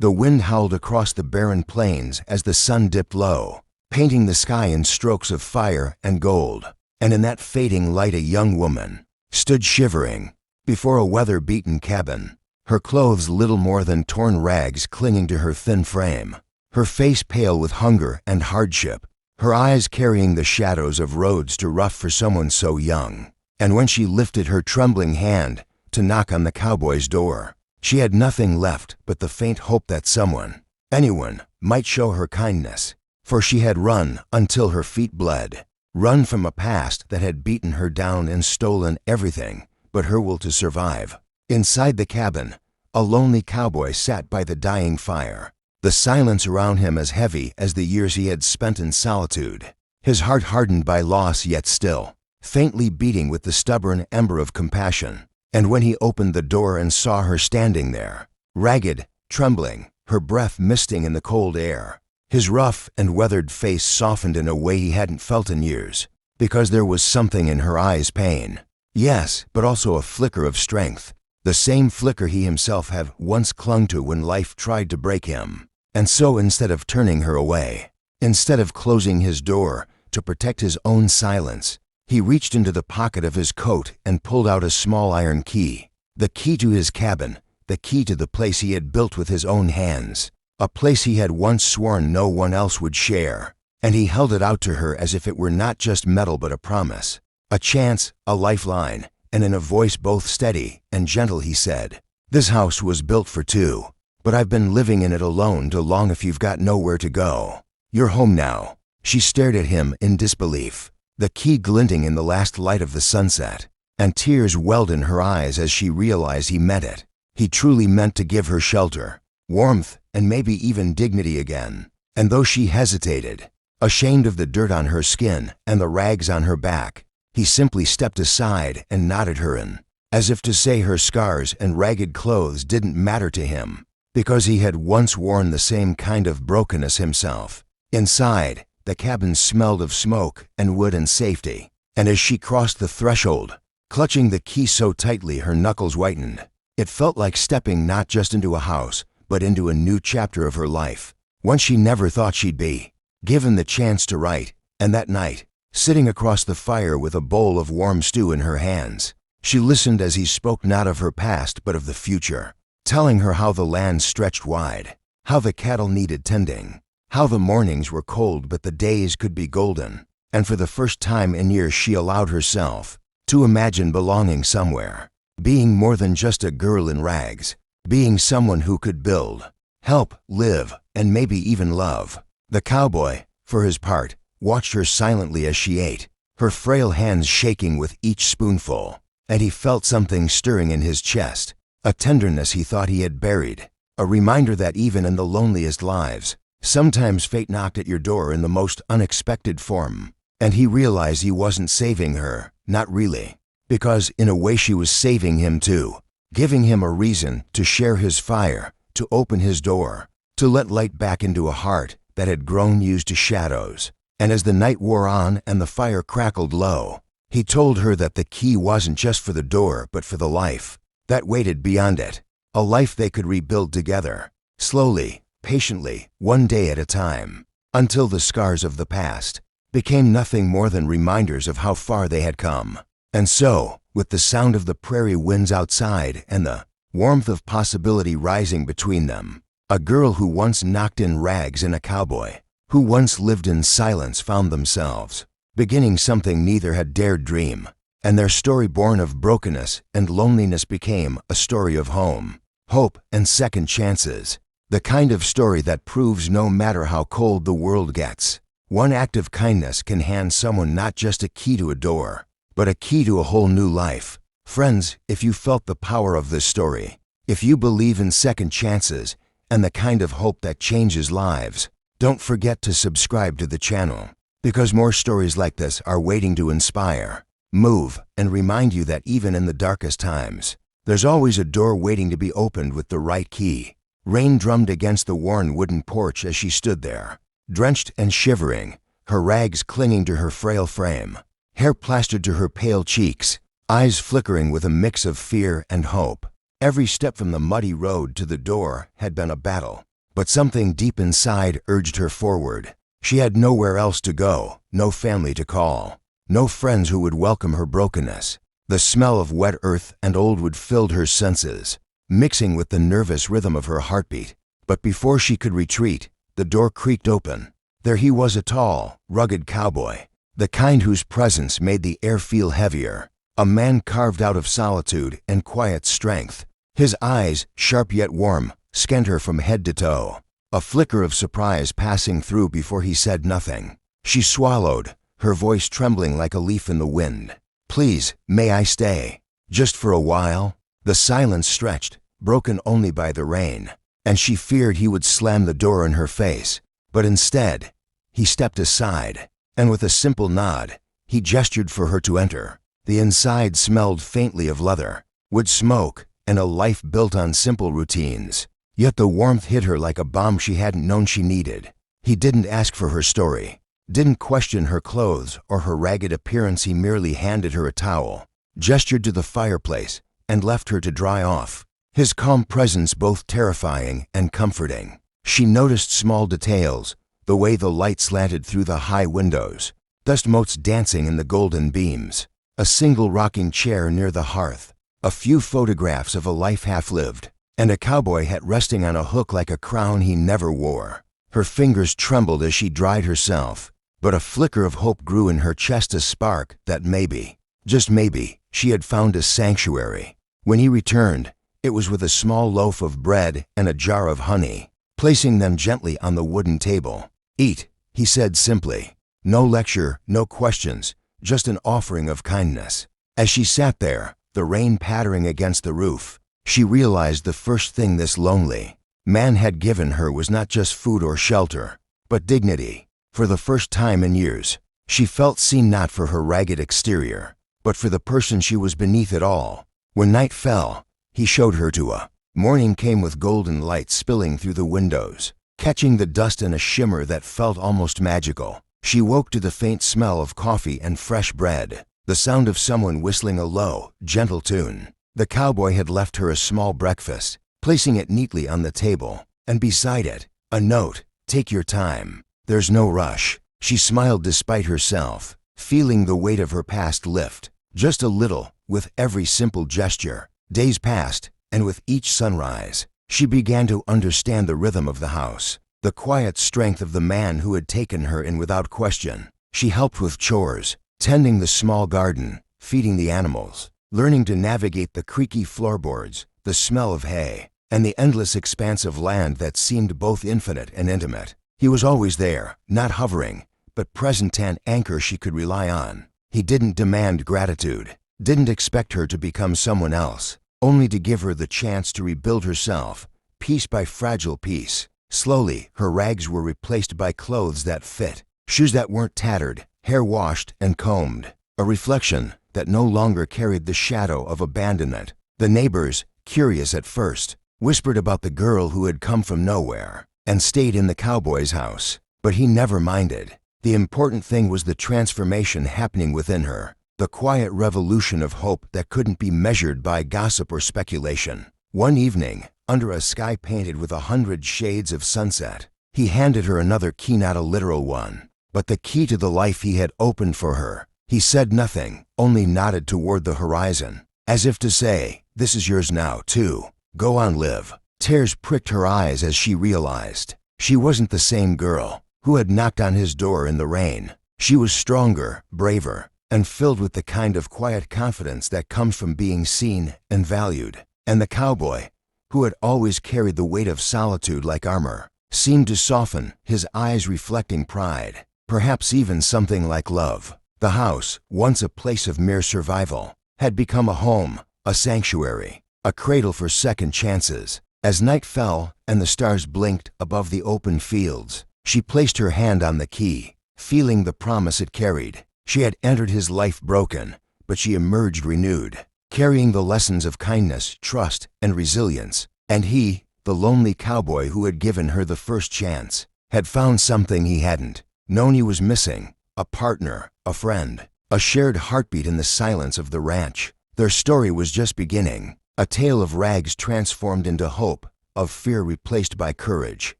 The wind howled across the barren plains as the sun dipped low, painting the sky in strokes of fire and gold. And in that fading light a young woman stood shivering before a weather-beaten cabin, her clothes little more than torn rags clinging to her thin frame, her face pale with hunger and hardship, her eyes carrying the shadows of roads too rough for someone so young. And when she lifted her trembling hand to knock on the cowboy's door, she had nothing left but the faint hope that someone, anyone, might show her kindness. For she had run until her feet bled, run from a past that had beaten her down and stolen everything but her will to survive. Inside the cabin, a lonely cowboy sat by the dying fire, the silence around him as heavy as the years he had spent in solitude, his heart hardened by loss yet still, faintly beating with the stubborn ember of compassion. And when he opened the door and saw her standing there, ragged, trembling, her breath misting in the cold air, his rough and weathered face softened in a way he hadn't felt in years, because there was something in her eyes, pain. Yes, but also a flicker of strength, the same flicker he himself had once clung to when life tried to break him. And so instead of turning her away, instead of closing his door to protect his own silence, he reached into the pocket of his coat and pulled out a small iron key, the key to his cabin, the key to the place he had built with his own hands, a place he had once sworn no one else would share. And he held it out to her as if it were not just metal but a promise, a chance, a lifeline. And in a voice both steady and gentle he said, "This house was built for two, but I've been living in it alone too long if you've got nowhere to go. You're home now." She stared at him in disbelief, the key glinting in the last light of the sunset, and tears welled in her eyes as she realized he meant it. He truly meant to give her shelter, warmth, and maybe even dignity again. And though she hesitated, ashamed of the dirt on her skin and the rags on her back, he simply stepped aside and nodded her in, as if to say her scars and ragged clothes didn't matter to him, because he had once worn the same kind of brokenness himself. Inside, the cabin smelled of smoke and wood and safety, and as she crossed the threshold, clutching the key so tightly her knuckles whitened, it felt like stepping not just into a house, but into a new chapter of her life, one she never thought she'd be given the chance to write. And that night, sitting across the fire with a bowl of warm stew in her hands, she listened as he spoke not of her past but of the future, telling her how the land stretched wide, how the cattle needed tending, how the mornings were cold but the days could be golden. And for the first time in years she allowed herself to imagine belonging somewhere, being more than just a girl in rags, being someone who could build, help, live, and maybe even love. The cowboy, for his part, watched her silently as she ate, her frail hands shaking with each spoonful, and he felt something stirring in his chest, a tenderness he thought he had buried, a reminder that even in the loneliest lives, sometimes fate knocked at your door in the most unexpected form. And he realized he wasn't saving her, not really, because in a way she was saving him too, giving him a reason to share his fire, to open his door, to let light back into a heart that had grown used to shadows. And as the night wore on and the fire crackled low, he told her that the key wasn't just for the door but for the life that waited beyond it, a life they could rebuild together, slowly, patiently, one day at a time, until the scars of the past became nothing more than reminders of how far they had come. And so, with the sound of the prairie winds outside and the warmth of possibility rising between them, a girl who once knocked in rags and a cowboy who once lived in silence found themselves beginning something neither had dared dream, and their story born of brokenness and loneliness became a story of home, hope, and second chances, the kind of story that proves no matter how cold the world gets, one act of kindness can hand someone not just a key to a door, but a key to a whole new life. Friends, if you felt the power of this story, if you believe in second chances and the kind of hope that changes lives, don't forget to subscribe to the channel, because more stories like this are waiting to inspire, move, and remind you that even in the darkest times, there's always a door waiting to be opened with the right key. Rain drummed against the worn wooden porch as she stood there, drenched and shivering, her rags clinging to her frail frame, hair plastered to her pale cheeks, eyes flickering with a mix of fear and hope. Every step from the muddy road to the door had been a battle, but something deep inside urged her forward. She had nowhere else to go, no family to call, no friends who would welcome her brokenness. The smell of wet earth and old wood filled her senses, mixing with the nervous rhythm of her heartbeat. But before she could retreat, the door creaked open. There he was, a tall, rugged cowboy, the kind whose presence made the air feel heavier, a man carved out of solitude and quiet strength. His eyes, sharp yet warm, scanned her from head to toe, a flicker of surprise passing through before he said nothing. She swallowed, her voice trembling like a leaf in the wind. "Please, may I stay? Just for a while?" The silence stretched, broken only by the rain, and she feared he would slam the door in her face. But instead, he stepped aside, and with a simple nod, he gestured for her to enter. The inside smelled faintly of leather, wood smoke, and a life built on simple routines. Yet the warmth hit her like a balm she hadn't known she needed. He didn't ask for her story, didn't question her clothes or her ragged appearance. He merely handed her a towel, gestured to the fireplace, and left her to dry off. His calm presence both terrifying and comforting. She noticed small details, the way the light slanted through the high windows, dust motes dancing in the golden beams, a single rocking chair near the hearth, a few photographs of a life half-lived, and a cowboy hat resting on a hook like a crown he never wore. Her fingers trembled as she dried herself, but a flicker of hope grew in her chest, a spark that maybe, just maybe, she had found a sanctuary. When he returned, it was with a small loaf of bread and a jar of honey. Placing them gently on the wooden table. "Eat," he said simply. No lecture, no questions, just an offering of kindness. As she sat there, the rain pattering against the roof, she realized the first thing this lonely man had given her was not just food or shelter, but dignity. For the first time in years, she felt seen, not for her ragged exterior, but for the person she was beneath it all. When night fell, he showed her to a morning came with golden light spilling through the windows, catching the dust in a shimmer that felt almost magical. She woke to the faint smell of coffee and fresh bread, the sound of someone whistling a low, gentle tune. The cowboy had left her a small breakfast, placing it neatly on the table, and beside it, a note, "Take your time. There's no rush." She smiled despite herself, feeling the weight of her past lift, just a little, with every simple gesture. Days passed, and with each sunrise, she began to understand the rhythm of the house, the quiet strength of the man who had taken her in without question. She helped with chores, tending the small garden, feeding the animals, learning to navigate the creaky floorboards, the smell of hay, and the endless expanse of land that seemed both infinite and intimate. He was always there, not hovering, but present, an anchor she could rely on. He didn't demand gratitude, didn't expect her to become someone else, only to give her the chance to rebuild herself, piece by fragile piece. Slowly, her rags were replaced by clothes that fit, shoes that weren't tattered, hair washed and combed, a reflection that no longer carried the shadow of abandonment. The neighbors, curious at first, whispered about the girl who had come from nowhere and stayed in the cowboy's house, but he never minded. The important thing was the transformation happening within her, the quiet revolution of hope that couldn't be measured by gossip or speculation. One evening, under a sky painted with 100 shades of sunset, he handed her another key, not a literal one, but the key to the life he had opened for her. He said nothing, only nodded toward the horizon, as if to say, "This is yours now, too. Go on, live." Tears pricked her eyes as she realized she wasn't the same girl who had knocked on his door in the rain. She was stronger, braver, and filled with the kind of quiet confidence that comes from being seen and valued. And the cowboy, who had always carried the weight of solitude like armor, seemed to soften, his eyes reflecting pride, perhaps even something like love. The house, once a place of mere survival, had become a home, a sanctuary, a cradle for second chances. As night fell and the stars blinked above the open fields, she placed her hand on the key, feeling the promise it carried. She had entered his life broken, but she emerged renewed, carrying the lessons of kindness, trust, and resilience. And he, the lonely cowboy who had given her the first chance, had found something he hadn't known he was missing: a partner, a friend, a shared heartbeat in the silence of the ranch. Their story was just beginning, a tale of rags transformed into hope, of fear replaced by courage.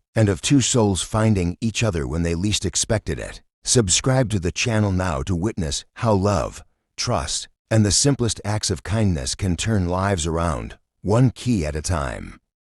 and of two souls finding each other when they least expected it. Subscribe to the channel now to witness how love, trust, and the simplest acts of kindness can turn lives around, one key at a time.